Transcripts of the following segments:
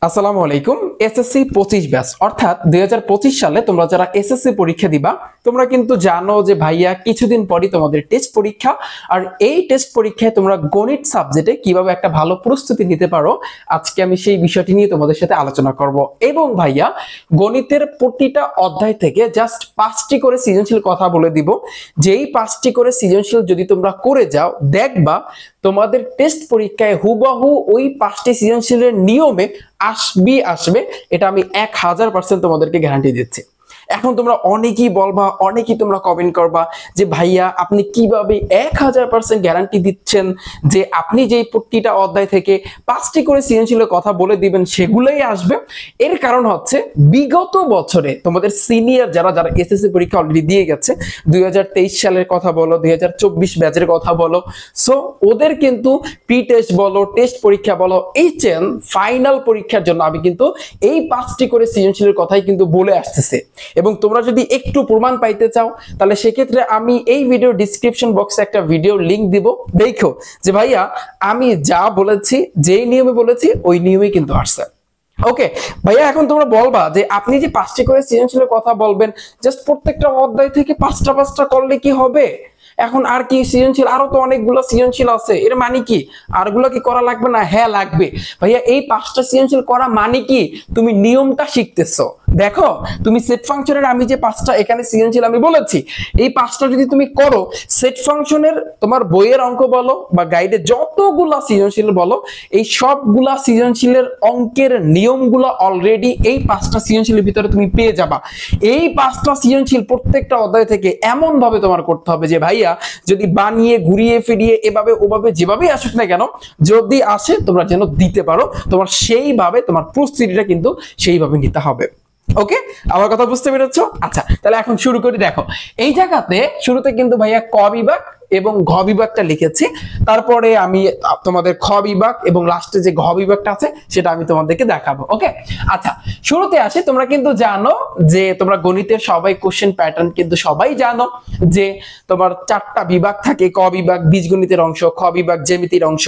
আসসালামু আলাইকুম। SSC 25 batch অর্থাৎ 2025 সালে তোমরা যারা এসএসসি পরীক্ষা দিবা তোমরা কিন্তু জানো যে ভাইয়া কিছুদিন পরই তোমাদের টেস্ট পরীক্ষা। আর এই টেস্ট পরীক্ষায় তোমরা গণিত সাবজেক্টে কিভাবে একটা ভালো প্রস্তুতি নিতে পারো আজকে আমি সেই বিষয়টি নিয়ে তোমাদের সাথে আলোচনা করব। এবং ভাইয়া গণিতের প্রতিটা অধ্যায় থেকে জাস্ট 5টি করে সৃজনশীল কথা বলে দিব, যেই 5টি করে সৃজনশীল যদি তোমরা করে যাও দেখবা তোমাদের টেস্ট পরীক্ষায় হুবহু ওই 5টি সৃজনশীলের নিয়মে আসবে। এটা আমি 1000% তোমাদেরকে গ্যারান্টি দিচ্ছি। এখন তোমরা অনেকেই বলবা, অনেকেই তোমরা কমেন্ট করবা যে ভাইয়া আপনি কিভাবে 1000% গ্যারান্টি দিচ্ছেন যে আপনি যেই প্রতিটা অধ্যায় থেকে 5টি করে সৃজনশীলের কথা বলে দিবেন সেগুলোই আসবে। এর কারণ হচ্ছে বিগত বছরে তোমাদের সিনিয়র যারা যারা এসএসসি পরীক্ষা অলরেডি দিয়ে গেছে, 2023 সালের কথা বলো, 2024 ব্যাচের কথা বলো, সো ওদের কিন্তু প্রি টেস্ট বলো, টেস্ট পরীক্ষা বলো, এইচএন ফাইনাল পরীক্ষার জন্য আমি কিন্তু এই 5টি করে সৃজনশীলের কথাই কিন্তু বলে আসতেছে। এবং তোমরা যদি একটু প্রমাণ পাইতে চাও তাহলে সেক্ষেত্রে আমি এই ভিডিও ডেসক্রিপশন বক্সে একটা ভিডিও লিংক দিব, দেখো যে ভাইয়া আমি যা বলেছি, যেই নিয়মে বলেছি ওই নিয়মেই কিন্তু আসছে। ওকে ভাইয়া, এখন তোমরা বলবা যে আপনি যে 5টি করে সৃজনশীলের কথা বলবেন জাস্ট প্রত্যেকটা অধ্যায় থেকে 5টা করলে কি হবে? এখন আর কি সৃজনশীল, আরো তো অনেকগুলো সৃজনশীল আছে, এর মানে কি আরগুলো কি করা লাগবে না? হ্যাঁ লাগবে ভাইয়া। এই 5টা সৃজনশীল করা মানে কি তুমি নিয়মটা শিখতেছো। দেখো তুমি সেট ফাংশনের আমি যে 5টা এখানে সৃজনশীল আমি বলেছি, এই 5টা যদি তুমি করো সেট ফাংশনের তোমার বইয়ের অঙ্ক বলো বা গাইডে যতগুলা সৃজনশীল বলো, এই সবগুলা সৃজনশীলের অঙ্কের নিয়মগুলো অলরেডি এই 5টা সৃজনশীলের ভিতরে তুমি পেয়ে যাবা। এই 5টা সৃজনশীল প্রত্যেকটা অধ্যায় থেকে এমন ভাবে তোমার করতে হবে যে ভাইয়া যদি বানিয়ে ঘুরিয়ে ফিরিয়ে এভাবে ওভাবে যেভাবেই আসুক না কেন, যদি আসে তোমরা যেন দিতে পারো, তোমার সেইভাবে তোমার প্রস্তুতিটা কিন্তু সেইভাবে নিতে হবে। ওকে, আমার কথা বুঝতে পেরেছো? আচ্ছা তাহলে এখন শুরু করি। দেখো এই জায়গাতে শুরুতে কিন্তু ভাইয়া ক বিভাগ এবং ঘ বিভাগটা লিখেছি, তারপরে আমি তোমাদের খ বিভাগ এবং লাস্টে যে ঘ বিভাগটা আছে সেটা আমি তোমাদেরকে দেখাবো। ওকে আচ্ছা শুরুতে আসি। তোমরা কিন্তু জানো যে তোমরা গণিতের সবাই কোশ্চেন প্যাটার্ন কিন্তু সবাই জানো যে তোমার 4টা বিভাগ থাকে। ক বিভাগ বীজগণিতের অংশ, খ বিভাগ জ্যামিতির অংশ,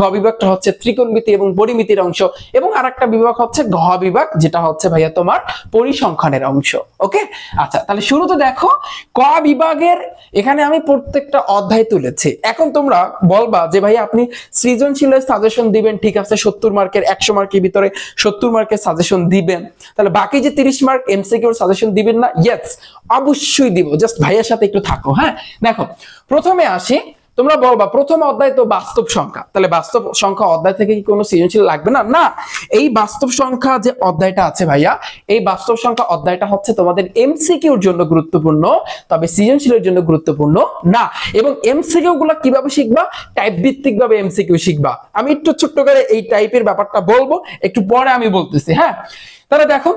ঘ বিভাগটা হচ্ছে ত্রিকোণমিতি এবং পরিমিতির অংশ, এবং আরেকটা বিভাগ হচ্ছে ঘ বিভাগ যেটা হচ্ছে ভাইয়া তোমার পরিসংখ্যানের অংশ। ওকে আচ্ছা তাহলে শুরুতে দেখো ক বিভাগের এখানে আমি প্রত্যেকটা অধ্যায় তুলেছি। এখন তোমরা বলবা যে ভাই আপনি সৃজনশীলের সাজেশন দিবেন, ঠিক আছে 70 মার্কের 100 মার্কের ভিতরে 70 মার্কের সাজেশন দিবেন, তাহলে বাকি যে 30 মার্ক এমসিকিউ সাজেশন দিবেন না? ইয়েস অবশ্যই দিব, জাস্ট ভাইয়ের সাথে একটু থাকো। হ্যাঁ দেখো প্রথমে আসি, তোমরা বলবা প্রথম অধ্যায় তো বাস্তব সংখ্যা, তাহলে বাস্তব সংখ্যা অধ্যায় থেকে কি কোনো সৃজনশীল লাগবে না? না, এই বাস্তব সংখ্যা যে অধ্যায়টা আছে ভাইয়া, এই বাস্তব সংখ্যা অধ্যায়টা হচ্ছে তোমাদের এমসিকিউর জন্য গুরুত্বপূর্ণ, তবে সৃজনশীলের জন্য গুরুত্বপূর্ণ না। এবং এমসিকিউ গুলো কিভাবে শিখবা? টাইপ ভিত্তিক ভাবে এমসিকিউ শিখবা। আমি একটু ছোট্ট করে এই টাইপের ব্যাপারটা বলবো, একটু পরে আমি বলতেছি। হ্যাঁ তাহলে দেখো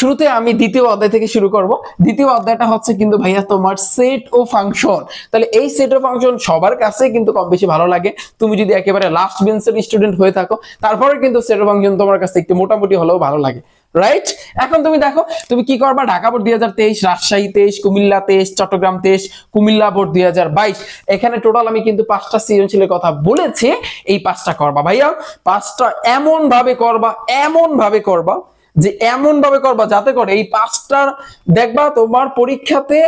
শুরুতে আমি দ্বিতীয় অধ্যায় থেকে শুরু করব। দ্বিতীয় অধ্যায়টা হচ্ছে কিন্তু ভাইয়া তোমার সেট ও ফাংশন। তাহলে এই সেট ও ফাংশন সবার কাছে কিন্তু কম বেশি ভালো লাগে। তুমি যদি একেবারে লাস্ট বেঞ্চের স্টুডেন্ট হয়ে থাকো তারপরে কিন্তু সেট ও ফাংশন তোমার কাছে একটু মোটামুটি হলেও ভালো লাগে, রাইট? এখন তুমি দেখো তুমি কি করবা, ঢাকা বোর্ড 2023, রাজশাহী 23, কুমিল্লা 23, চট্টগ্রাম 23, কুমিল্লা বোর্ড 2022, এখানে টোটাল আমি কিন্তু 5টা সৃজনশীলের কথা বলেছি। এই 5টা করবা ভাইয়া, 5টা এমন ভাবে করবা যে এমন ভাবে করবা যাতে করে এই 5টার দেখবা তোমার পরীক্ষাতে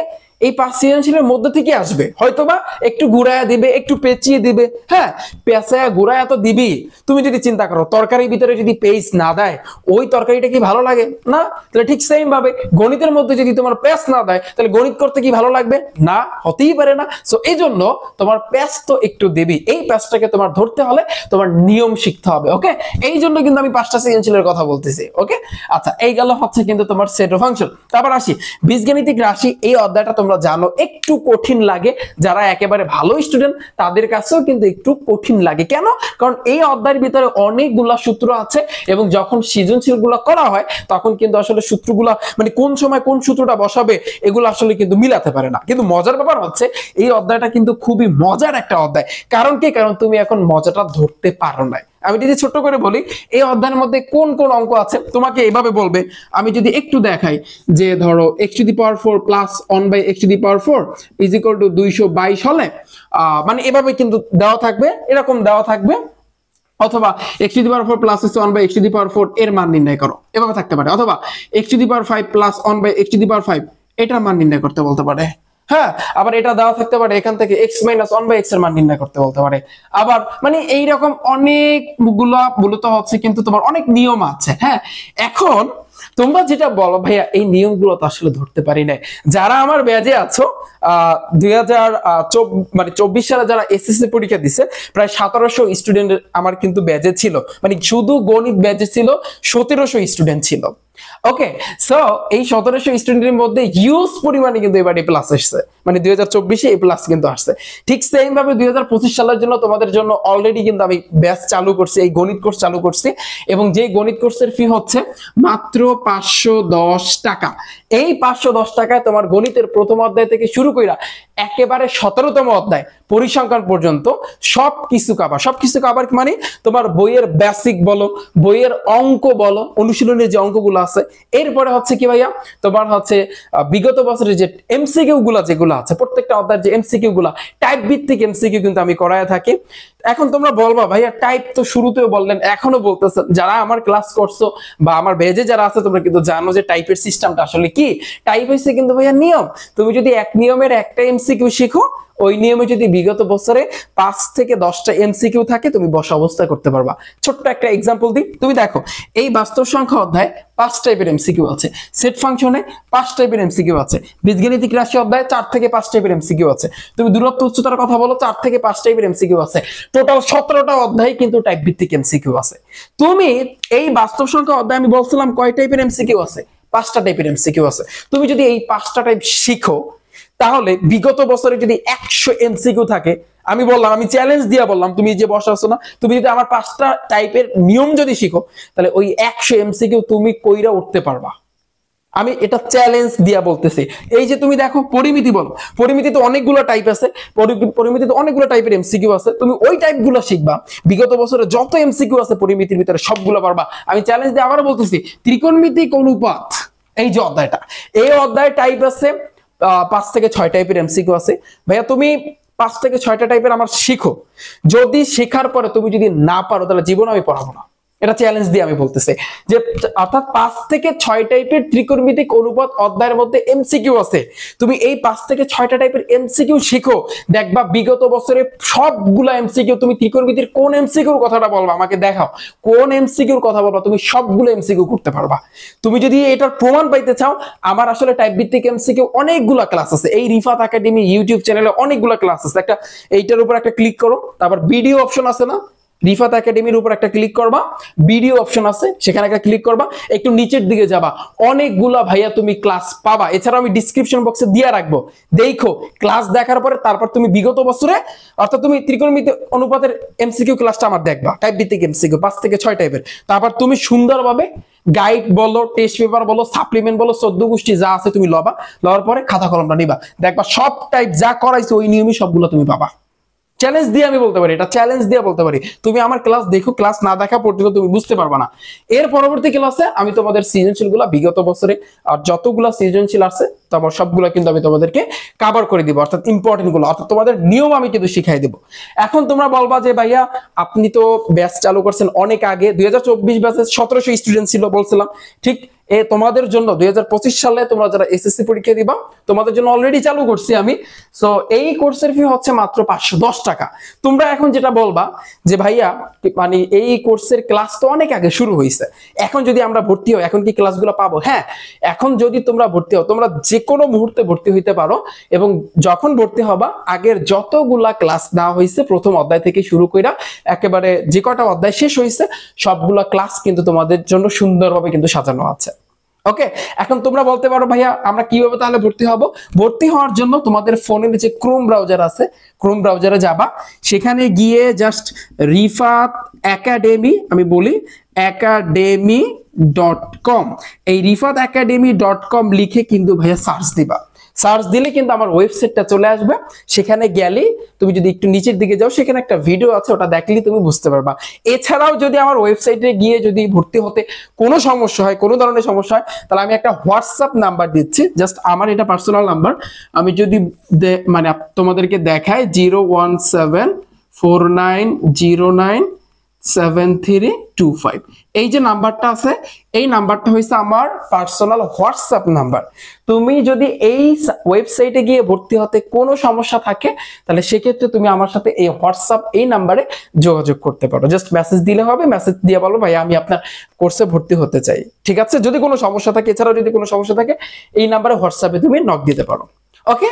এই 5 সৃজনশীলের মধ্যে থেকে আসবে। হয়তোবা একটু ঘুরায়া দিবে, একটু পেঁচিয়ে দিবে, হ্যাঁ পেঁচায়া ঘুরায়া তো দিবি। তুমি যদি চিন্তা করো তরকারির ভিতরে যদি পেঁচ না দেয় ওই তরকারিটা কি ভালো লাগে? না। তাহলে ঠিক সেম ভাবে গণিতের মধ্যে যদি তোমার পেঁচ না দেয় তাহলে গণিত করতে কি ভালো লাগবে? না, হতেই পারে না। সো এই জন্য তোমার পেঁচ তো একটু দিবি, এই পেঁচটাকে তোমার ধরতে হলে তোমার নিয়ম শিখতে হবে। ওকে এই জন্য কিন্তু আমি 5টা সৃজনশীলের কথা বলতেছি। ওকে আচ্ছা এই গেল হচ্ছে কিন্তু তোমার সেট ও ফাংশন। তারপর আসি বীজগণিতিক রাশি। এই অধ্যায়টা তোমরা জানো একটু কঠিন লাগে, যারা একেবারে ভালো স্টুডেন্ট তাদের কাছেও কিন্তু একটু কঠিন লাগে। কেন? কারণ এই অধ্যায়ের ভিতরে অনেকগুলা সূত্র আছে এবং যখন সৃজনশীল গুলা করা হয় তখন কিন্তু আসলে সূত্রগুলা মানে কোন সময় কোন সূত্রটা বসাবে এগুলো আসলে কিন্তু মিলাতে পারে না। কিন্তু মজার ব্যাপার হচ্ছে এই অধ্যায়টা কিন্তু খুবই মজার একটা অধ্যায়। কারণ কি? কারণ তুমি এখন মজাটা ধরতে পারো না। আমি যদি ছোট করে বলি এই অধ্যায়ের মধ্যে কোন কোন অঙ্ক আছে তোমাকে এইভাবে বলবে। আমি যদি একটু দেখাই যে ধরো x⁴ plus 1/x⁴ is equal to 222 হলে মানে এভাবে কিন্তু দেওয়া থাকবে, এরকম দেওয়া থাকবে অথবা x to the power 4 plus 1 by x to the power 4 এর মান নির্ণয় করো, এভাবে থাকতে পারে। অথবা x to the power 5 plus 1 by x to the power 5 এটার মান নির্ণয় করতে বলতে পারে। হ্যাঁ, আবার এটা দেওয়া থাকতে পারে এখান থেকে x মাইনাস 1 বাই x এর মান নির্ণয় করতে বলতে পারে। আবার মানে এইরকম অনেকগুলা মূলত হচ্ছে কিন্তু তোমার অনেক নিয়ম আছে। হ্যাঁ, এখন তোমরা যেটা বলো ভাইয়া এই নিয়মগুলো তো আসলে ধরতে পারি নাই। যারা আমার ব্যাচে আছো 2024 সালে যারা এসএসসি পরীক্ষা দিছে প্রায় 1700 স্টুডেন্ট আমার কিন্তু ব্যাচে ছিল, মানে শুধু গণিত ব্যাচে ছিল 1700 স্টুডেন্ট ছিল। ওকে, সো এই 1700 স্টুডেন্টের মধ্যে হিউজ পরিমাণে কিন্তু এবার এ প্লাস আসছে, মানে 2024 এ এ প্লাস কিন্তু আসছে। ঠিক সেম ভাবে 2025 সালের জন্য তোমাদের জন্য অলরেডি কিন্তু আমি ব্যাচ চালু করছি, এই গণিত কোর্স চালু করছি, এবং যে গণিত কোর্সের ফি হচ্ছে মাত্র 510 টাকা। এই 510 টাকায় তোমার গণিতের প্রথম অধ্যায় থেকে শুরু কইরা একেবারে 17তম অধ্যায় পরিসংখ্যান পর্যন্ত সবকিছু কাভার মানে তোমার বইয়ের বেসিক বলো, বইয়ের অঙ্ক বলো, অনুশীলনের যে অঙ্কগুলো আছে, এরপরে হচ্ছে কি ভাইয়া তোমার হচ্ছে বিগত বছরের যে এমসিকিউ গুলা যেগুলো আছে, প্রত্যেকটা অধ্যায়ের যে এমসিকিউ গুলা টাইপ ভিত্তিক এমসিকিউ কিন্তু আমি করায় থাকি। এখন তোমরা বলবা ভাইয়া টাইপ তো শুরুতেও বললেন, এখনো বলতেছেন, যারা আমার ক্লাস করছো বা আমার বেজে যারা আছে তোমরা কিন্তু জানো যে টাইপের সিস্টেমটা আসলে কি। টাইপ হইছে কিন্তু ভাইয়া নিয়ম। তুমি যদি এক নিয়মের একটা এমসিকিউ শিখো, ওই নিয়মে যদি বিগত বছরে 5 থেকে 10টা এমসিকিউ থাকে তুমি বসা অবস্থা করতে পারবা। ছোট্ট একটা এক্সাম্পল দিই, তুমি দেখো এই বাস্তব সংখ্যা অধ্যায় 5 টাইপের এমসিকিউ আছে, সেট ফাংশনে 5 টাইপের এমসিকিউ আছে, বীজগণিতিক রাশি অধ্যায় 4 থেকে 5 টাইপের এমসিকিউ আছে, তুমি দূরত্ব উচ্চতার কথা বলো 4 থেকে 5 টাইপের এমসিকিউ আছে। টোটাল 17টা অধ্যায় কিন্তু টাইপ ভিত্তিক এমসিকিউ আছে। তুমি এই বাস্তব সংখ্যা অধ্যায় আমি বলছিলাম কয় টাইপের এমসিকিউ আছে, 5টা টাইপের এমসিকিউ আছে। তুমি যদি এই 5টা টাইপ শিখো, তাহলে বিগত বছরে যদি 100 এমসিকিউ থাকে, আমি বললাম, আমি চ্যালেঞ্জ দিয়া বললাম, তুমি যে বসে আছো না, তুমি যদি আমার 5টা টাইপের নিয়ম যদি শিখো, তাহলে ওই 100 এমসিকিউ তুমি কইরা উঠতে পারবা। আমি এটা চ্যালেঞ্জ দিয়া বলতেছি। এই যে তুমি দেখো পরিমিতি বলো, পরিমিতিতে অনেকগুলো টাইপ আছে, পরিমিতিতে অনেকগুলো টাইপের এমসিকিউ আছে, তুমি ওই টাইপগুলো শিখবা, বিগত বছরে যত এমসিকিউ আছে পরিমিতির ভিতরে সবগুলো পারবা। আমি চ্যালেঞ্জ দিয়ে আবারও বলতেছি, ত্রিকোণমিতিক অনুপাত এই যে অধ্যায়টা, এই অধ্যায় টাইপ আছে 5 থেকে 6 টাইপের এমসিকিউ আছে। ভাইয়া তুমি 5 থেকে 6টা টাইপের আমার শিখো, যদি শেখার পরে তুমি যদি না পারো তাহলে জীবন আমি পড়াবো না। এটা চ্যালেঞ্জ দিয়ে আমি বলতেছি যে অর্থাৎ 5 থেকে 6 টাইপের ত্রিকোণমিতিক অনুপাত অধ্যায়ের মধ্যে এমসিকিউ আছে, তুমি এই 5 থেকে 6টা টাইপের এমসিকিউ শিখো, দেখবা বিগত বছরে সবগুলা এমসিকিউ, তুমি ত্রিকোণমিতির কোন এমসিকিউর কথাটা বলবা আমাকে দেখাও, কোন এমসিকিউর কথা বলবা, তুমি সবগুলো এমসিকিউ করতে পারবা। তুমি যদি এটার প্রমাণ পাইতে চাও, আমার আসলে টাইপ ভিত্তিক এমসিকিউ অনেকগুলা ক্লাস আছে, এই রিফাত একাডেমি ইউটিউব চ্যানেলে অনেকগুলা ক্লাস আছে। একটা এইটার উপর একটা ক্লিক করো, তারপর ভিডিও অপশন আছে না, রিফাত একাডেমির উপর একটা ক্লিক করবা, ভিডিও অপশন আছে সেখানে একটা ক্লিক করবা, একটু নিচের দিকে যাবা, অনেকগুলা ভাইয়া তুমি ক্লাস পাবা। এছাড়া আমি ডিসক্রিপশন বক্সে দিয়ে রাখবো, দেখো ক্লাস দেখার পরে তারপর তুমি বিগত বছরে অর্থাৎ তুমি ত্রিকোণমিতি অনুপাতের এমসিকিউ ক্লাসটা আমার দেখবা, টাইপ ভিত্তিক এমসিকিউ 5 থেকে 6 টাইপের। তারপর তুমি সুন্দরভাবে গাইড বলো, টেস্ট পেপার বলো, সাপ্লিমেন্ট বলো, 14 গোষ্ঠী যা আছে তুমি লবা, লওয়ার পরে খাতা কলমটা নিবা, দেখবা সব টাইপ যা করাইছো ওই নিয়মই সবগুলো তুমি পাবা। চ্যালেঞ্জ দিয়ে আমি বলতে পারি, এটা চ্যালেঞ্জ দিয়ে বলতে পারি। তুমি আমার ক্লাস দেখো, ক্লাস না দেখা পর্যন্ত তুমি বুঝতে পারবে না। এর পরবর্তী ক্লাসে আমি তোমাদের সৃজনশীল গুলা বিগত বছরে আর যতগুলা সৃজনশীল আছে তোমার সবগুলা কিন্তু আমি তোমাদেরকে কভার করে দিব, অর্থাৎ ইম্পর্টেন্ট গুলো, অর্থাৎ তোমাদের নিয়ম আমি কিন্তু শিখাই দেব। এখন তোমরা বলবা যে ভাইয়া আপনি তো ব্যাচ চালু করছেন অনেক আগে, 2024 ব্যাচে 1700 স্টুডেন্ট ছিল বলছিলাম, ঠিক তোমাদের জন্য 2025 সালে তোমরা যারা এসএসসি পরীক্ষা দিবা তোমাদের জন্য অলরেডি চালু করছি আমি। সো এই কোর্সের ফি হচ্ছে মাত্র 510 টাকা। তোমরা এখন যেটা বলবা যে ভাইয়া মানে এই কোর্সের ক্লাস তো অনেক আগে শুরু হয়েছে, এখন যদি আমরা ভর্তি হই এখন কি ক্লাসগুলো পাবো? হ্যাঁ, এখন যদি তোমরা ভর্তি হও তোমরা যে কোনো মুহূর্তে ভর্তি হইতে পারো, এবং যখন ভর্তি হবা আগের যতগুলা ক্লাস দেওয়া হয়েছে প্রথম অধ্যায় থেকে শুরু কইরা একেবারে যে কটা অধ্যায় শেষ হয়েছে সবগুলা ক্লাস কিন্তু তোমাদের জন্য সুন্দরভাবে কিন্তু সাজানো আছে। ওকে, এখন তোমরা বলতে পারো ভাইয়া আমরা কিভাবে তাহলে ভর্তি হব? ভর্তি হওয়ার জন্য তোমাদের ফোনের যে ক্রোম ব্রাউজার আছে, ক্রোম ব্রাউজারে যাবা, সেখানে গিয়ে জাস্ট রিফাত একাডেমি, আমি বলি academy.com, এই রিফাত academy.com লিখে কিন্তু ভাইয়া সার্চ দিবা। সার্চ দিলে কিন্তু আমার ওয়েবসাইটটা চলে আসবে, সেখানে গেলে তুমি যদি একটু নিচের দিকে যাও সেখানে একটা ভিডিও আছে, ওটা দেখলে তুমি বুঝতে পারবা। এছাড়াও যদি আমার ওয়েবসাইটে গিয়ে যদি ভর্তি হতে কোনো সমস্যা হয়, কোনো ধরনের সমস্যা হয়, তাহলে আমি একটা হোয়াটসঅ্যাপ নাম্বার দিচ্ছি, জাস্ট আমার এটা পার্সোনাল নাম্বার, আমি যদি মানে তোমাদেরকে দেখাই 0174909 7325। এই যে নাম্বারটা আছে, এই নাম্বারটা হইছে আমার পার্সোনাল হোয়াটসঅ্যাপ নাম্বার। তুমি যদি এই ওয়েবসাইটে গিয়ে ভর্তি হতে কোনো সমস্যা থাকে, তাহলে সেক্ষেত্রে তুমি আমার সাথে এই হোয়াটসঅ্যাপ এই নাম্বারে যোগাযোগ করতে পারো। জাস্ট মেসেজ দিলে হবে, মেসেজ দিয়ে বলো ভাই আমি আপনার কোর্সে ভর্তি হতে চাই, ঠিক আছে? যদি কোনো সমস্যা থাকে, এছাড়াও যদি কোনো সমস্যা থাকে এই নাম্বারে হোয়াটসঅ্যাপে তুমি নক দিতে পারো। ওকে,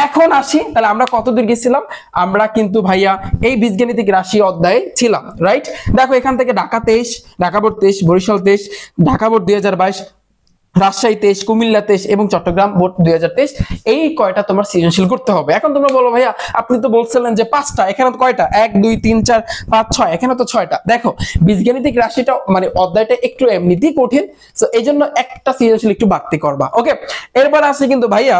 এখন আসি তাহলে আমরা কতদূর গেছিলাম। আমরা কিন্তু ভাইয়া এই বীজগাণিতিক রাশি অধ্যায়ে ছিলাম, রাইট? দেখো এখান থেকে ঢাকা 23, ঢাকা বোর্ড 23, বরিশাল 23, ঢাকা বোর্ড 2022, রাজশাহী 23, কুমিল্লা 23 এবং চট্টগ্রাম বোর্ড 2023, এই কয়টা তোমার সৃজনশীল করতে হবে। এখন তোমরা বলো ভাইয়া আপনি তো বলছিলেন যে 5টা, এখানে তো কয়টা? 1 2 3 4 5 6, এখানে তো 6টা। দেখো বীজগাণিতিক রাশিটা মানে অধ্যায়টা একটু এমনিতেই কঠিন, সো এই জন্য একটা সৃজনশীল একটু বাড়তি করবা। ওকে, এরপর আছে কিন্তু ভাইয়া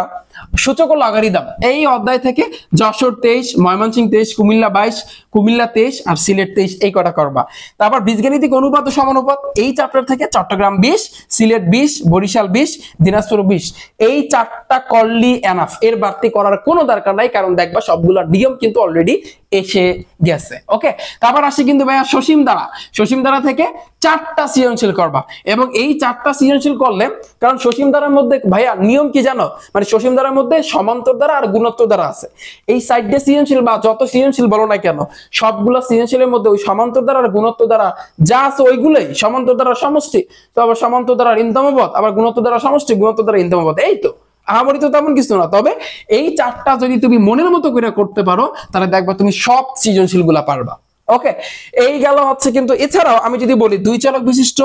সূচক ও লগারিদম। এই অধ্যায় থেকে যশোর 23, ময়মনসিংহ 23, কুমিল্লা 22, কুমিল্লা 23 আর সিলেট 23, এই কটা করবা। তারপর বীজগাণিতিক অনুপাত ও সমানুপাত, এই চ্যাপ্টার থেকে চট্টগ্রাম 20, সিলেট 20, বরিশাল 20, দিনাজপুর 20, এই 4টা করলি এনাফ, এর বাড়তি করার কোনো দরকার নাই, কারণ দেখবা সবগুলোর নিয়ম কিন্তু অলরেডি এসে গেছে। ওকে, তারপর আসি কিন্তু ভাইয়া সসীম দ্বারা। সসীম দ্বারা থেকে 4টা সৃজনশীল করবা, এবং এই 4টা সৃজনশীল করলে, কারণ সসীম দ্বারার মধ্যে ভাইয়া নিয়ম কি জানো? মানে সসীম দ্বারার মধ্যে সমান্তর দ্বারা আর গুণোত্তর দ্বারা আছে। এই সাইডে সৃজনশীল বা যত সৃজনশীল বলো না কেন, সবগুলো সৃজনশীলের মধ্যে ওই সমান্তর দ্বারা আর গুণোত্তর দ্বারা যা আছে ওইগুলোই। সমান্তর দ্বারা সমষ্টি, তো আবার সমান্তর দ্বারা ইনতম পদ, আবার গুণোত্তর দ্বারা সমষ্টি, গুণোত্তর দ্বারা ইনতম পদ, এই তো আমারই তো তেমন কিছু না। তবে এই 4টা যদি তুমি মনের মতো করে করতে পারো, তাহলে দেখবা তুমি সব সৃজনশীল গুলা পারবা। ওকে, এই গেল হচ্ছে কিন্তু। এছাড়াও আমি যদি বলি 2 চালক বিশিষ্ট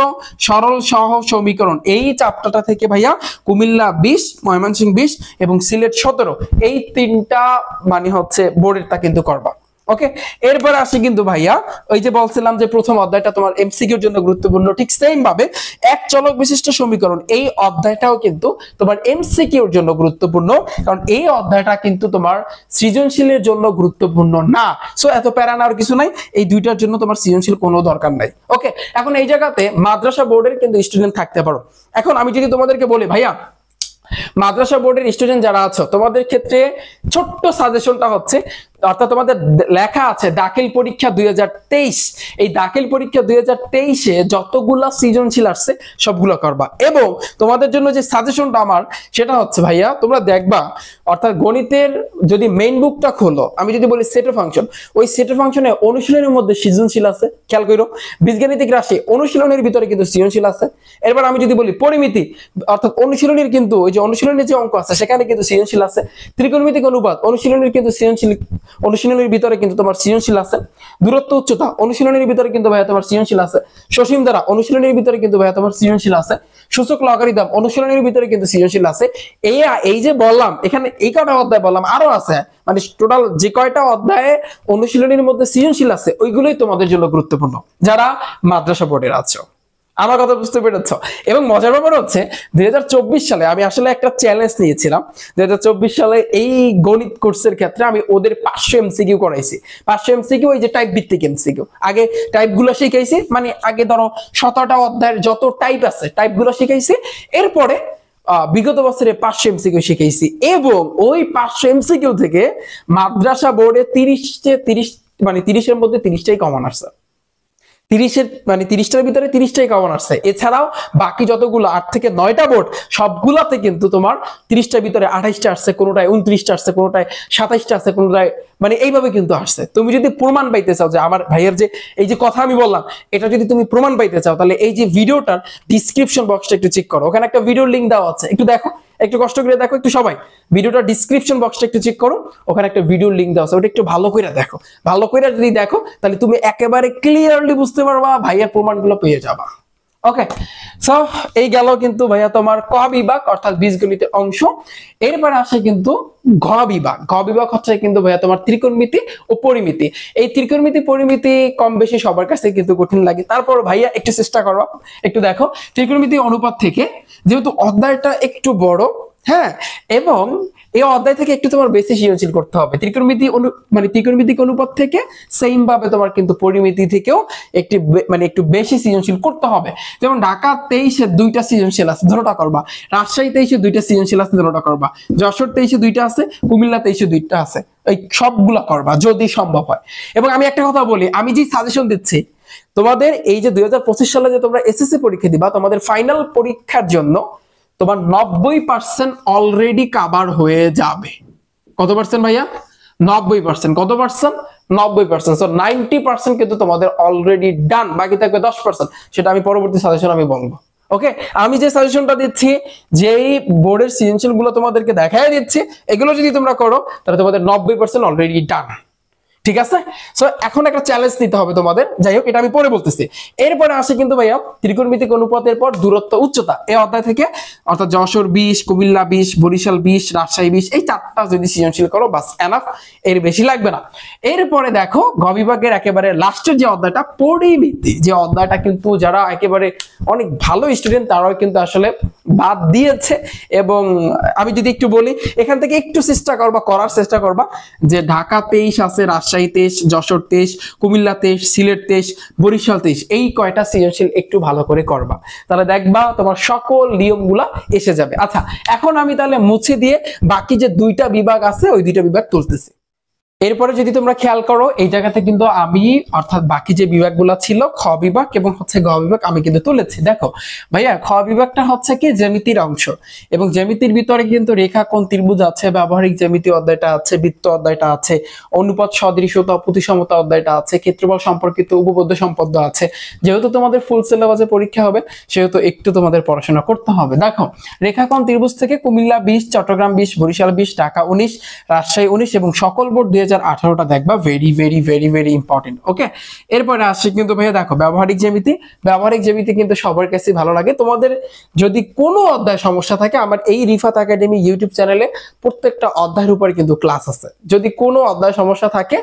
সরল সহ সমীকরণ, এই চ্যাপ্টারটা থেকে ভাইয়া কুমিল্লা 20, ময়মনসিংহ 20 এবং সিলেট 17, এই 3টা মানে হচ্ছে বোর্ডেরটা কিন্তু করবা। ওকে, এরপর আসি কিন্তু ভাইয়া ওই যে বলছিলাম যে প্রথম অধ্যায়টা তোমার এমসিকিউর জন্য গুরুত্বপূর্ণ, ঠিক সেম ভাবে এক চলক বিশিষ্ট সমীকরণ, এই অধ্যায়টাও কিন্তু তোমার এমসিকিউর জন্য গুরুত্বপূর্ণ, কারণ এই অধ্যায়টা কিন্তু তোমার সৃজনশীলের জন্য গুরুত্বপূর্ণ না। সো এত প্যারা নেওয়ার কিছু নাই, এই দুইটার জন্য তোমার সৃজনশীল কোনো দরকার নাই। ওকে, এখন এই জায়গাতে মাদ্রাসা বোর্ডের কিন্তু স্টুডেন্ট থাকতে পারো। এখন আমি যদি তোমাদেরকে বলি ভাইয়া মাদ্রাসা বোর্ডের স্টুডেন্ট যারা আছো, তোমাদের ক্ষেত্রে ছোট্ট সাজেশনটা হচ্ছে, অর্থাৎ তোমাদের লেখা আছে দাখিল পরীক্ষা 2023, এই দাখিল পরীক্ষা 2023-এ যতগুলা সৃজনশীল আসছে সবগুলো করবা। এবং তোমাদের জন্য যে সাজেশনটা আমার, সেটা হচ্ছে ভাইয়া তোমরা দেখবা, অর্থাৎ গণিতের যদি মেইন বুকটা খোলো, আমি যদি বলি সেটের ফাংশন, ওই সেটের ফাংশনে অনুশীলনের মধ্যে সৃজনশীল আছে, খেয়াল করো। বীজগাণিতিক রাশি অনুশীলনের ভিতরে কিন্তু সৃজনশীল আছে। এরপর আমি যদি বলি পরিমিতি, অর্থাৎ অনুশীলনের কিন্তু ওই যে অনুশীলনের যে অঙ্ক আছে সেখানে কিন্তু সৃজনশীল আছে। ত্রিকোণমিতিক অনুপাত অনুশীলনের কিন্তু সৃজনশীল, অনুশীলনের ভিতরে কিন্তু তোমার সৃজনশীল আছে। দূরত্ব উচ্চতা অনুশীলনের ভিতরে কিন্তু ভাইয়া তোমার সৃজনশীল আছে। সসীম দ্বারা অনুশীলনের ভিতরে কিন্তু ভাইয়া তোমার সৃজনশীল আছে। সূচক লগারিদম অনুশীলনের ভিতরে কিন্তু সৃজনশীল আছে। এই যে বললাম, এখানে এই কয়টা অধ্যায় বললাম, আরো আছে, মানে টোটাল যে কয়টা অধ্যায়ে অনুশীলনের মধ্যে সৃজনশীল আছে ওইগুলোই তোমাদের জন্য গুরুত্বপূর্ণ যারা মাদ্রাসা বোর্ডের আছো। আমার কথা বুঝতে পেরেছ? এবং মজার ব্যাপার হচ্ছে 2024 সালে আমি আসলে একটা চ্যালেঞ্জ নিয়েছিলাম। 2024 সালে এই গণিত কোর্সের ক্ষেত্রে আমি ওদের 500 এমসিকিউ করাইছি। 500 এমসিকিউ, এই যে টাইপ ভিত্তিক এমসিকিউ, আগে টাইপ গুলো শিখাইছি, মানে আগে ধরো 17টা অধ্যায়ের যত টাইপ আছে টাইপ গুলো শিখাইছি, এরপরে বিগত বছরে 500 এমসিকিউ শিখাইছি। এবং ওই 500 এমসিকিউ থেকে মাদ্রাসা বোর্ডে 30 মানে 30-এর মধ্যে 30টাই কমন আসছে। 30টার ভিতরে 30টাই কমন আসছে। এছাড়াও বাকি যতগুলো 8 থেকে 9টা বোর্ড, সবগুলাতে কিন্তু তোমার 30টার ভিতরে 28টা আসছে, কোনোটায় 29টা আসছে, কোনোটায় 27টা আসছে, কোনোটায় মানে এইভাবে কিন্তু আসছে। তুমি যদি প্রমাণ পাইতে চাও যে আমার ভাইয়ের যে এই যে কথা আমি বললাম, এটা যদি তুমি প্রমাণ পাইতে চাও, তাহলে এই যে ভিডিওটার ডিসক্রিপশন বক্সটা একটু চেক করো, ওখানে একটা ভিডিওর লিংক দেওয়া আছে, একটু দেখো, একটু কষ্ট করে দেখো, একটু সবাই ভিডিওটা ডিসক্রিপশন বক্সটা একটু চেক করো, ওখানে একটা ভিডিওর লিংক দেওয়া আছে, ওটা একটু ভালো করে দেখো। ভালো করে যদি দেখো তাহলে তুমি একেবারে ক্লিয়ারলি বুঝতে পারবা, ভাইয়ার প্রমাণগুলো পেয়ে যাবা। ওকে, সো এই গেল কিন্তু ভাইয়া তোমার ক বিভাগ, অর্থাৎ বীজগণিতের অংশ। এরপরে আসে কিন্তু ঘ বিভাগ। ঘ বিভাগ হচ্ছে কিন্তু ভাইয়া তোমার ত্রিকোণমিতি ও পরিমিতি। এই ত্রিকোণমিতি পরিমিতি কম বেশি সবার কাছে কিন্তু কঠিন লাগে, তারপর ভাইয়া একটু চেষ্টা করো, একটু দেখো। ত্রিকোণমিতি অনুপাত থেকে যেহেতু অধ্যায়টা একটু বড়, হ্যাঁ, এবং এই অধ্যায় থেকে একটু তোমার বেশি সৃজনশীল করতে হবে। ত্রিকোণমিতিক অনুপাত থেকে সেম ভাবে তোমার কিন্তু পরিমিতি থেকেও একটু বেশি সৃজনশীল করতে হবে। যেমন ঢাকা 23-এ 2টা সৃজনশীল আছে, ধরোটা করবা। রাজশাহী 23-এ 2টা সৃজনশীল আছে, ধরোটা করবা। যশোর 23-এ 2টা আছে, কুমিল্লা 23-এ 2টা আছে, এই সবগুলা করবা যদি সম্ভব হয়। এবং আমি একটা কথা বলি, আমি যে সাজেশন দিচ্ছি তোমাদের এই যে 2025 সালে যে তোমরা এসএসসি পরীক্ষা দিবা, তোমাদের ফাইনাল পরীক্ষার জন্য তোমার 90% অলরেডি কভার হয়ে যাবে। কত পার্সেন্ট ভাইয়া? 90%। কত পার্সেন্ট? 90%। সো 90% কিন্তু তোমাদের অলরেডি ডান, বাকি থাকবে 10%। সেটা আমি পরবর্তী সাজেশন আমি বলবো। ওকে, আমি যে সাজেশনটা দিচ্ছি, যেই বোর্ডের সৃজনশীল গুলো তোমাদেরকে দেখাই দিচ্ছি, এগুলো যদি তোমরা করো তাহলে তোমাদের 90% অলরেডি ডান। ঠিক আছে? সো এখন একটা চ্যালেঞ্জ নিতে হবে তোমাদের। যাই হোক, এটা আমি পরে বলতেছি। এরপরে আসে কিন্তু ভাইয়া ত্রিকোণমিতিক অনুপাতের পর দূরত্ব উচ্চতা, এই অধ্যায় থেকে, অর্থাৎ যশোর 20, কুমিল্লা 20, বরিশাল 20, রাজশাহী 20, এই চারটা যদি সৃজনশীল করো বাস এনাফ, এর বেশি লাগবে না। এরপরে দেখো গ বিভাগের একেবারে লাস্টের যে অধ্যায়টা, পরিমিতি, যে অধ্যায়টা কিন্তু যারা একেবারে অনেক ভালো স্টুডেন্ট তারাও কিন্তু আসলে বাদ দিয়েছে। এবং আমি যদি একটু বলি, এখান থেকে একটু করার চেষ্টা করবা যে ঢাকা 23 আছে, রাজশাহী 23, যশোর 23, কুমিল্লা 23, সিলেট 23, বরিশাল 23, এই কয়টা সৃজনশীল একটু ভালো করে করবা, তাহলে দেখবা তোমার সকল নিয়মগুলা এসে যাবে। আচ্ছা, এখন আমি তাহলে মুছে দিয়ে বাকি যে দুইটা বিভাগ আছে ওই দুইটা বিভাগ তুলতেছি। এরপরে যদি তোমরা খেয়াল করো, এই জায়গাতে কিন্তু আমি, অর্থাৎ বাকি যে বিভাগগুলো ছিল খ বিভাগ এবং হচ্ছে গ বিভাগ, আমি কিন্তু তুলেছি। দেখো ভাইয়া, খ বিভাগটা হচ্ছে কি জ্যামিতির অংশ, এবং জ্যামিতির ভিতরে কিন্তু রেখা, কোণ, ত্রিভুজ আছে, ব্যবহারিক জ্যামিতি অধ্যায়টা আছে, বৃত্ত অধ্যায়টা আছে, অনুপাত, সদৃশতা, প্রতিসমতা অধ্যায়টা আছে, ক্ষেত্রফল সম্পর্কিত উপপাদ্য সম্পদ্য আছে। যেহেতু তোমাদের ফুল সিলেবাসে পরীক্ষা হবে, সেহেতু একটু তোমাদের পড়াশোনা করতে হবে। দেখো, রেখা, কোণ, ত্রিভুজ থেকে কুমিল্লা 20, চট্টগ্রাম 20, বরিশাল 20, ঢাকা 19, রাজশাহী 19 এবং সকল বোর্ড 2018টা দেখবা, very very very very important. Okay, এরপরে আসছে কিন্তু ভাইয়া দেখো ব্যবহারিক জ্যামিতি। ব্যবহারিক জ্যামিতি কিন্তু সবার কাছে ভালো লাগে। তোমাদের যদি কোনো অধ্যায় সমস্যা থাকে, আমার এই রিফাত একাডেমি ইউটিউব চ্যানেলে প্রত্যেকটা অধ্যায়ের উপরে কিন্তু ক্লাস আছে। যদি কোনো অধ্যায় সমস্যা থাকে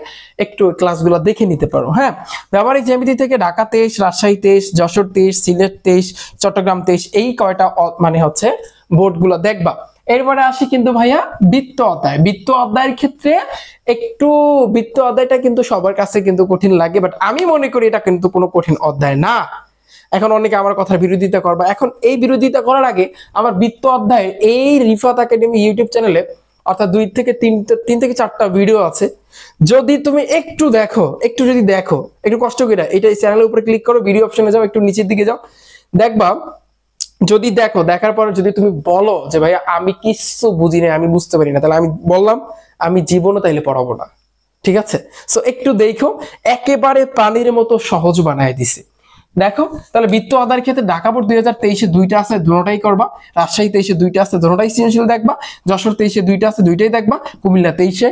একটু ক্লাসগুলো দেখে নিতে পারো। হ্যাঁ, ব্যবহারিক জ্যামিতি থেকে ঢাকা 23, রাজশাহী 23, যশোর 23, সিলেট 23, চট্টগ্রাম 23, এই কয়টা মানে হচ্ছে বোর্ডগুলো দেখবা। এরপরে আসি কিন্তু ভাইয়া বৃত্ত অধ্যায়। বৃত্ত অধ্যায়ের ক্ষেত্রে একটু, বৃত্ত অধ্যায়টা কিন্তু সবার কাছে কিন্তু কঠিন লাগে, বাট আমি মনে করি এটা কিন্তু কোনো কঠিন অধ্যায় না। এখন অনেকে আমার কথার বিরোধিতা করবা, এখন এই বিরোধিতা করার আগে আমার বৃত্ত অধ্যায়ের এই রিফাত একাডেমি ইউটিউব চ্যানেলে, অর্থাৎ 2 থেকে 3 থেকে 4টা ভিডিও আছে। যদি তুমি একটু দেখো, একটু যদি দেখো, একটু কষ্ট করে এটা এই চ্যানেলের উপরে ক্লিক করো, ভিডিও অপশনে যাও, একটু নিচের দিকে যাও, দেখবা, যদি দেখো, দেখার পরে যদি তুমি বলো যে ভাইয়া আমি কিছু বুঝি না, আমি বুঝতে পারি না, তাহলে আমি বললাম আমি জীবনও তাইলে পড়াবো না। ঠিক আছে? সো একটু দেখো, একেবারে পানির মতো সহজ বানায় দিছে। দেখো, তাহলে বৃত্ত অধ্যায়ের ক্ষেত্রে ঢাকা বোর্ড 2023-এ 2টা আছে, দুটোটাই করবা। রাজশাহী 23-এ 2টা আছে, দুটোটাই সৃজনশীল দেখবা। যশোর 23-এ 2টা আছে, দুইটাই দেখবা। কুমিল্লা 23-এ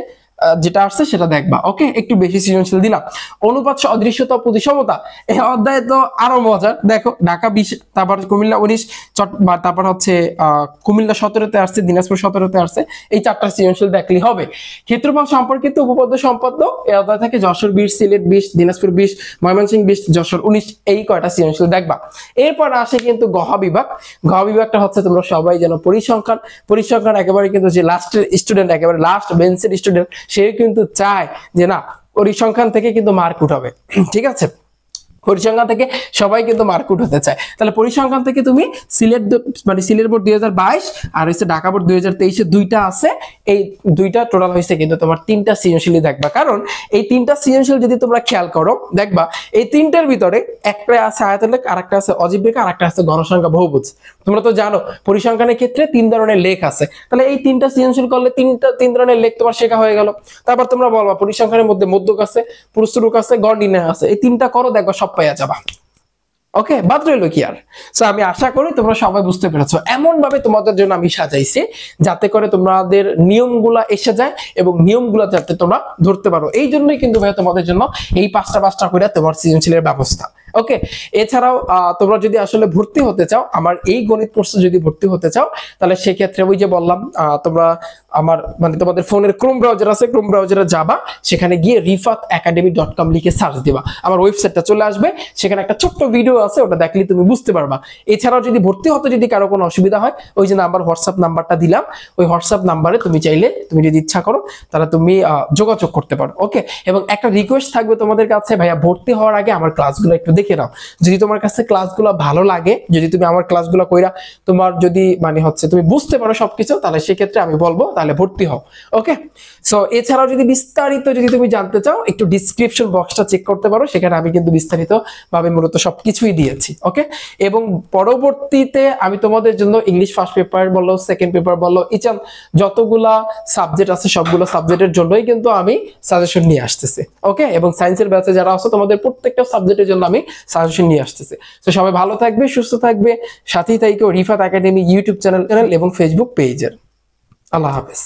যেটা আসছে সেটা দেখবা। ওকে, একটু বেশি সৃজনশীল দিলাম। অনুপাত, সদৃশতা, প্রতিসমতা, এই অধ্যায় তো আরো মজার। দেখো, ঢাকা 20, তারপর কুমিল্লা 19, তারপর হচ্ছে কুমিল্লা 17-তে আসছে, দিনাজপুর 17-তে আসছে, এই 4টা সৃজনশীল দেখলেই হবে। ক্ষেত্রফল সম্পর্কিত উপপাদ্য সম্পদ্য, এই অধ্যায় থেকে যশোর 20, সিলেট 20, দিনাজপুর 20, ময়মনসিংহ 20, যশোর 19, এই কয়টা সৃজনশীল দেখবা। এরপর আসে কিন্তু গহ বিভাগ। গহ বিভাগটা হচ্ছে তোমরা সবাই জানো পরিসংখ্যান। পরিসংখ্যান একেবারে কিন্তু যে লাস্টের স্টুডেন্ট, একেবারে লাস্ট বেঞ্চের স্টুডেন্ট, সে কিন্তু চায় যে না, পরিসংখ্যান থেকে কিন্তু মার্ক উঠাবে। ঠিক আছে? পরিসংখ্যান থেকে সবাই কিন্তু মার্কুট হতে চায়। তাহলে পরিসংখ্যান থেকে তুমি সিলেট, মানে সিলেট বোর্ড 2022 আর হচ্ছে ঢাকা বোর্ড 2023-এ 2টা আছে, এই 2টা টোটাল হয়েছে কিন্তু তোমার 3টা সৃজনশীলই দেখবা। কারণ এই 3টা সৃজনশীল যদি তোমরা খেয়াল করো, দেখবা এই 3টার ভিতরে একটা আছে আয়তন লেখ, আরেকটা আছে অজীব রেখা, আরেকটা আছে ঘনসংখ্যা বহুভুজ। তোমরা তো জানো পরিসংখ্যানের ক্ষেত্রে 3 ধরনের লেখ আছে। তাহলে এই 3টা সৃজনশীল করলে 3 ধরনের লেখ তোমার শেখা হয়ে গেল। তারপর তোমরা বলবা পরিসংখ্যানের মধ্যে মধ্যক আছে, প্রস্তুরক আছে, গড় নির্ণয় আছে, এই 3টা করো, দেখবা সব পাইয়া যাবা। ওকে, বাদ রইলো কি আর। সো আমি আশা করি তোমরা সবাই বুঝতে পেরেছো। এমন ভাবে তোমাদের জন্য আমি সাজাইছি যাতে করে তোমাদের নিয়মগুলা এসে যায় এবং নিয়মগুলা যাতে তোমরা ধরতে পারো। এই জন্যই কিন্তু ভাই তোমাদের জন্য এই 5টা করে তোমার সৃজনশীলের ব্যবস্থা। ওকে, এছাড়াও তোমরা যদি আসলে ভর্তি হতে চাও, আমার এই গণিত কোর্সে যদি ভর্তি হতে চাও, তাহলে সেক্ষেত্রে ওই যে বললাম, তোমরা আমার মানে তোমাদের ফোনের ক্রোম ব্রাউজার আছে, ক্রোম ব্রাউজারে যাবা, সেখানে গিয়ে rifatacademy.com লিখে সার্চ দিবা, আমার ওয়েবসাইটটা চলে আসবে। সেখানে একটা ছোট্ট ভিডিও আছে, ওটা দেখলে তুমি বুঝতে পারবা। এছাড়াও যদি ভর্তি হতে যদি কারো কোনো অসুবিধা হয়, ওই যে নাম্বার, হোয়াটসঅ্যাপ নাম্বারটা দিলাম, ওই হোয়াটসঅ্যাপ নাম্বারে তুমি চাইলে, তুমি যদি ইচ্ছা করো তাহলে তুমি যোগাযোগ করতে পারো। ওকে, এবং একটা রিকোয়েস্ট থাকবে তোমাদের কাছে, ভাইয়া ভর্তি হওয়ার আগে আমার ক্লাসগুলো একটু দেখে দেখে নাও, যদি তোমার কাছে ক্লাসগুলো ভালো লাগে, যদি তুমি আমার ক্লাসগুলো কইরা তোমার যদি মানে হচ্ছে তুমি বুঝতে পারো সবকিছু, তাহলে সেক্ষেত্রে আমি বলবো তাহলে ভর্তি হও। ওকে, সো এছাড়াও যদি বিস্তারিত যদি তুমি জানতে চাও একটু ডিসক্রিপশন বক্সটা চেক করতে পারো, সেখানে আমি কিন্তু বিস্তারিত ভাবে মূলত সবকিছুই দিয়েছি। ওকে, এবং পরবর্তীতে আমি তোমাদের জন্য ইংলিশ ফার্স্ট পেপার বলো, সেকেন্ড পেপার বলো, যতগুলা সাবজেক্ট আছে সবগুলো সাবজেক্টের জন্যই কিন্তু আমি সাজেশন নিয়ে আসতেছি। ওকে, এবং সায়েন্সের ব্যাচে যারা আছে তোমাদের প্রত্যেকটা সাবজেক্টের জন্য আমি সাজেশন নিয়ে আসতেছি। তো সবাই ভালো থাকবে, সুস্থ থাকবে, সাথেই থাকো রিফাত একাডেমি ইউটিউব চ্যানেল এবং ফেসবুক পেজের। আল্লাহ হাফেজ।